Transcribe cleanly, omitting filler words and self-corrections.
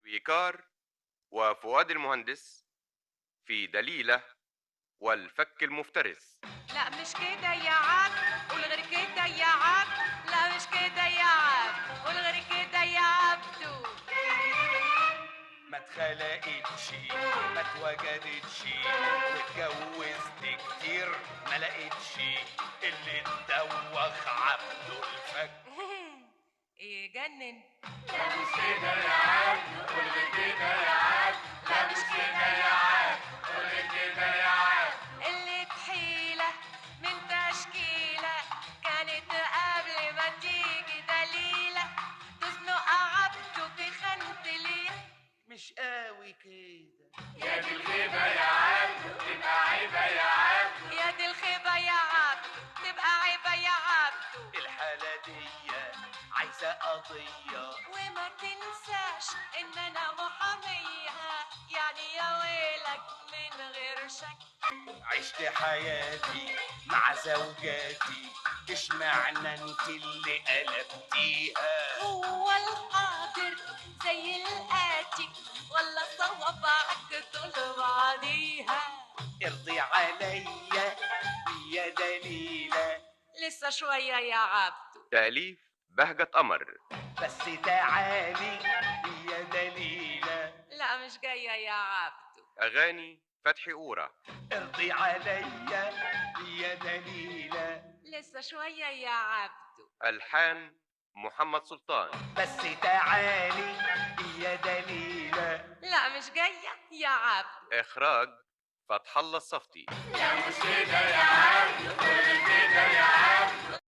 ويكار وفؤاد المهندس في دليلة والفك المفترس. لا مش كده يا عم، قول غير كده يا عم. لا مش كده يا عم، قول غير كده يا عبدو. ما اتخلقتش ما اتوجدتش واتجوزت كتير ما لقيتش اللي اتدوخ عبده الفك. ايه جنن. لا مش كده يا عبد قول كده يا عبد. لا مش كده يا عبد قول كده يا عبد. اللي تحيلة من تشكيلة كانت قبل ما تيجي دليلة تزنق عبده في خانة اليد. مش قوي كده. يا دي الخيبة يا عبده تبقى عيبة يا عبده. يا دي الخيبة يا عبده تبقى عيبة يا عبده. الحالة دي عايزة قضية وما تنساش ان انا محامية، يعني يا ويلك من غير شك. عشت حياتي مع زوجاتي اشمعنى انت اللي قلبتيها. هو القادر زي الآتي ولا صوابعك طول بعضيها. ارضي عليا يا دليلة. لسه شوية يا عبدو. تأليف بهجة قمر. بس تعالي يا دليلة. لا مش جاية يا عبدو. أغاني فتحي أورا. ارضي عليا يا دليلة. لسه شوية يا عبدو. ألحان محمد سلطان. بس تعالي يا دليلة. لا مش جاية يا عبدو. إخراج فتح الله الصفتي. لا مش كده يا عبد قول كده يا عبد.